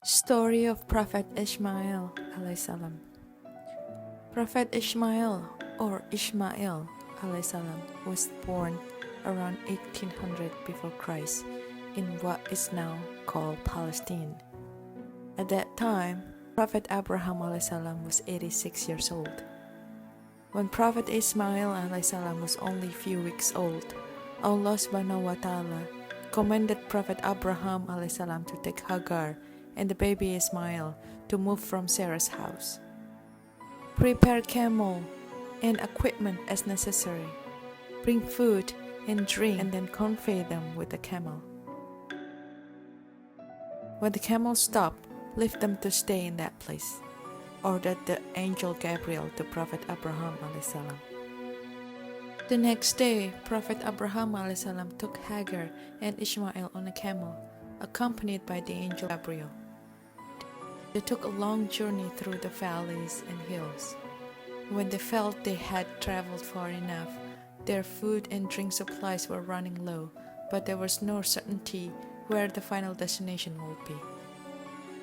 Story of Prophet Ismail alayhi salam. Prophet Ismail or Ishmael alayhi salam was born around 1800 before Christ in what is now called Palestine. At that time, Prophet Abraham alayhi salam was 86 years old. When Prophet Ismail alayhi salam was only a few weeks old, Allah subhanahu wa ta'ala commanded Prophet Abraham alayhi salam to take Hagar and the baby Ismail to move from Sarah's house. Prepare camel and equipment as necessary. Bring food and drink and then convey them with the camel. When the camels stop, leave them to stay in that place, ordered the angel Gabriel to Prophet Abraham a.s. The next day, Prophet Abraham a.s. took Hagar and Ishmael on a camel, accompanied by the angel Gabriel. They took a long journey through the valleys and hills. When they felt they had traveled far enough, their food and drink supplies were running low, but there was no certainty where the final destination would be.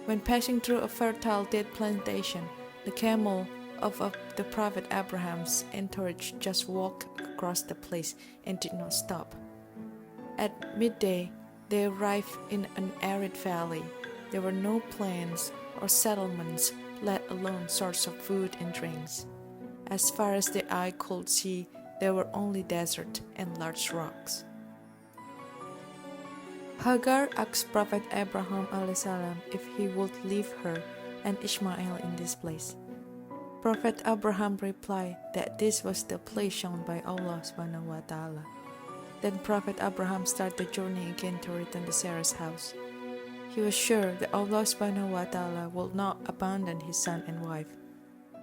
When passing through a fertile date plantation, the camel of the Prophet Abraham's entourage just walked across the place and did not stop. At midday, they arrived in an arid valley. There were no plants or settlements, let alone source of food and drinks. As far as the eye could see, there were only desert and large rocks. Hagar asked Prophet Abraham a.s. if he would leave her and Ishmael in this place. Prophet Abraham replied that this was the place shown by Allah subhanahu wa ta'ala. Then Prophet Abraham started the journey again to return to Sarah's house. He was sure that Allah subhanahu wa ta'ala will not abandon his son and wife.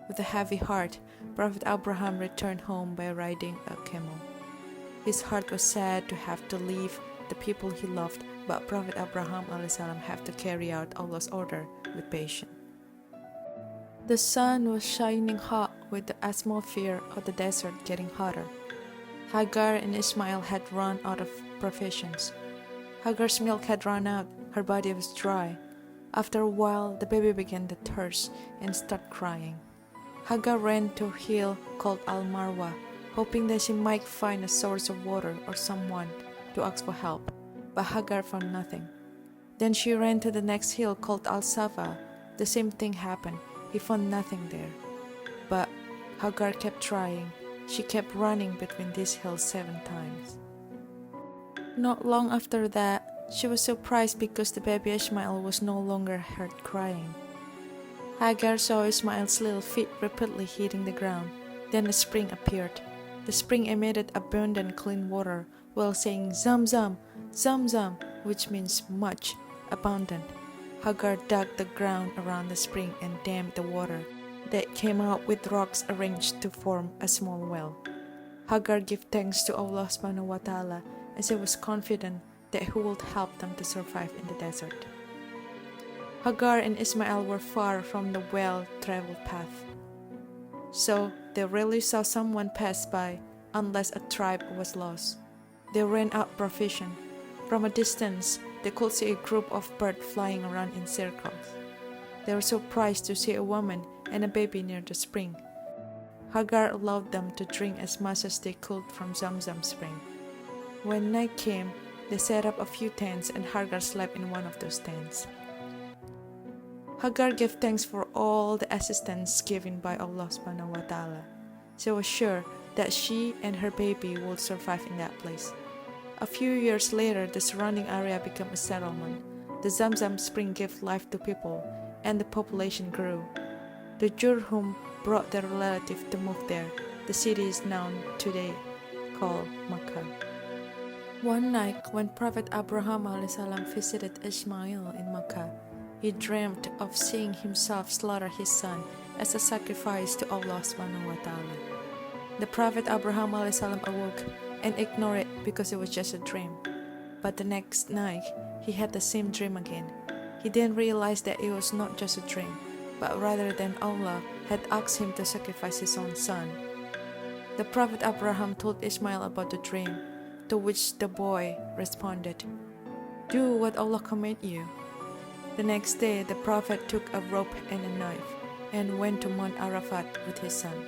With a heavy heart, Prophet Abraham returned home by riding a camel. His heart was sad to have to leave the people he loved, but Prophet Abraham had to carry out Allah's order with patience. The sun was shining hot with the atmosphere of the desert getting hotter. Hagar and Ismail had run out of provisions. Hagar's milk had run out. Her body was dry. After a while, the baby began to thirst and started crying. Hagar ran to a hill called Al-Marwa, hoping that she might find a source of water or someone to ask for help, but Hagar found nothing. Then she ran to the next hill called Al-Safa. The same thing happened. He found nothing there. But Hagar kept trying. She kept running between these hills 7 times. Not long after that, she was surprised because the baby Ishmael was no longer heard crying. Hagar saw Ismail's little feet repeatedly hitting the ground. Then a spring appeared. The spring emitted abundant clean water while saying Zam-Zam, Zam-Zam, which means much, abundant. Hagar dug the ground around the spring and dammed the water that came out with rocks arranged to form a small well. Hagar gave thanks to Allah subhanahu wa ta'ala as she was confident that He would help them to survive in the desert. Hagar and Ismail were far from the well-traveled path, so they rarely saw someone pass by unless a tribe was lost. They ran out provision. From a distance, they could see a group of birds flying around in circles. They were surprised to see a woman and a baby near the spring. Hagar allowed them to drink as much as they could from Zamzam spring. When night came, they set up a few tents and Hagar slept in one of those tents. Hagar gave thanks for all the assistance given by Allah subhanahu wa ta'ala. She was sure that she and her baby would survive in that place. A few years later, the surrounding area became a settlement. The Zamzam spring gave life to people, and the population grew. The Jurhum brought their relative to move there. The city is known today called Makkah. One night, when Prophet Abraham visited Ishmael in Makkah, he dreamt of seeing himself slaughter his son as a sacrifice to Allah subhanahu wa ta'ala. The Prophet Abraham awoke and ignored it because it was just a dream. But the next night, he had the same dream again. He then realized that it was not just a dream, but rather than Allah had asked him to sacrifice his own son. The Prophet Abraham told Ismail about the dream, to which the boy responded, "Do what Allah command you." The next day, the Prophet took a rope and a knife and went to Mount Arafat with his son.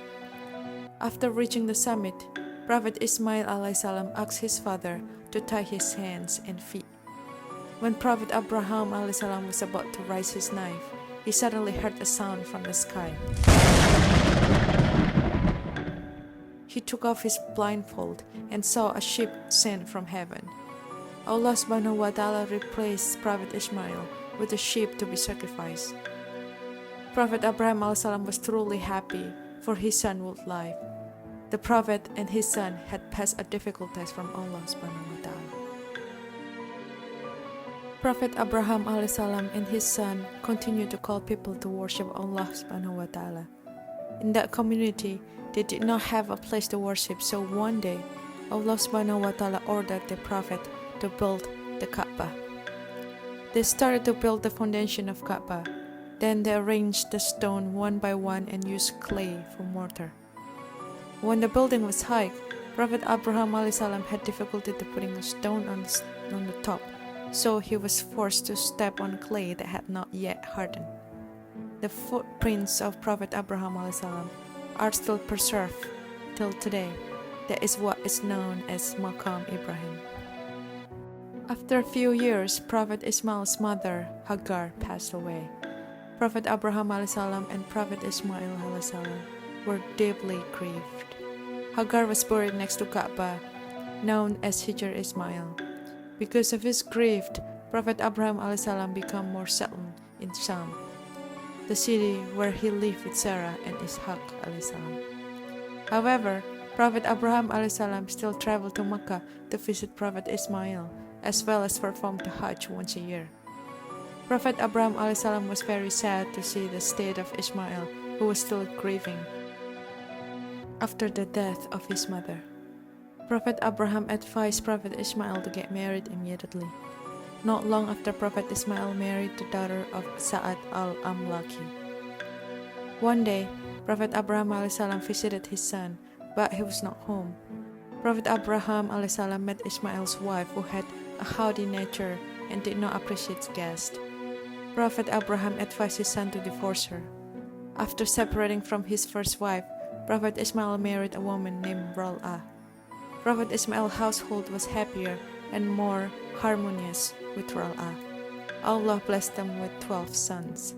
After reaching the summit, Prophet Ismail alayhi asked his father to tie his hands and feet. When Prophet Abraham alayhi was about to raise his knife, he suddenly heard a sound from the sky. He took off his blindfold and saw a sheep sent from heaven. Allah subhanahu wa ta'ala replaced Prophet Ismail with a sheep to be sacrificed. Prophet Abraham alayhi was truly happy, for his son would live. The Prophet and his son had passed a difficult test from Allah subhanahu wa ta'ala. Prophet Abraham alayhi and his son continued to call people to worship Allah subhanahu wa ta'ala. In that community, they did not have a place to worship, so one day, Allah subhanahu wa ta'ala ordered the Prophet to build the Kaaba. They started to build the foundation of Kaaba. Then they arranged the stone one by one and used clay for mortar. When the building was high, Prophet Abraham alayhi had difficulty to putting a stone on the top, so he was forced to step on clay that had not yet hardened. The footprints of Prophet Abraham alayhi are still preserved till today. That is what is known as Maqam Ibrahim. After a few years, Prophet Ismail's mother, Hagar, passed away. Prophet Abraham alayhi and Prophet Ismail alayhi were deeply grieved. Hagar was buried next to Kaaba, known as Hijr Ismail. Because of his grief, Prophet Abraham alayhi became more settled in Sham, the city where he lived with Sarah and Ishaq alayhi. However, Prophet Abraham alayhi still traveled to Mecca to visit Prophet Ismail, as well as perform the Hajj once a year. Prophet Abraham alayhi was very sad to see the state of Ismail, who was still grieving after the death of his mother. Prophet Abraham advised Prophet Ismail to get married immediately. Not long after, Prophet Ismail married the daughter of Sa'ad al-Amlaki. One day, Prophet Abraham alayhi visited his son, but he was not home. Prophet Abraham alayhi met Ismail's wife, who had a haughty nature and did not appreciate guests. Prophet Abraham advised his son to divorce her. After separating from his first wife, Prophet Ismail married a woman named Ral'ah. Prophet Ismail's household was happier and more harmonious with Ral'ah. Allah blessed them with 12 sons.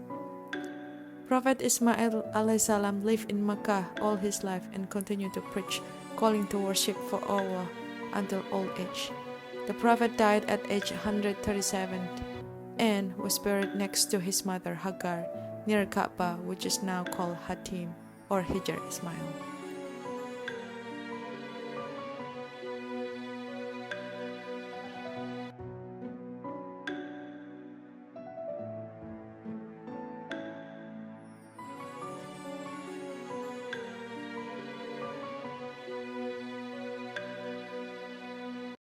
Prophet Ismail alayhi lived in Mecca all his life and continued to preach, calling to worship for Allah until old age. The Prophet died at age 137 and was buried next to his mother Hagar near Kaaba, which is now called Hatim or Hijr Ismail.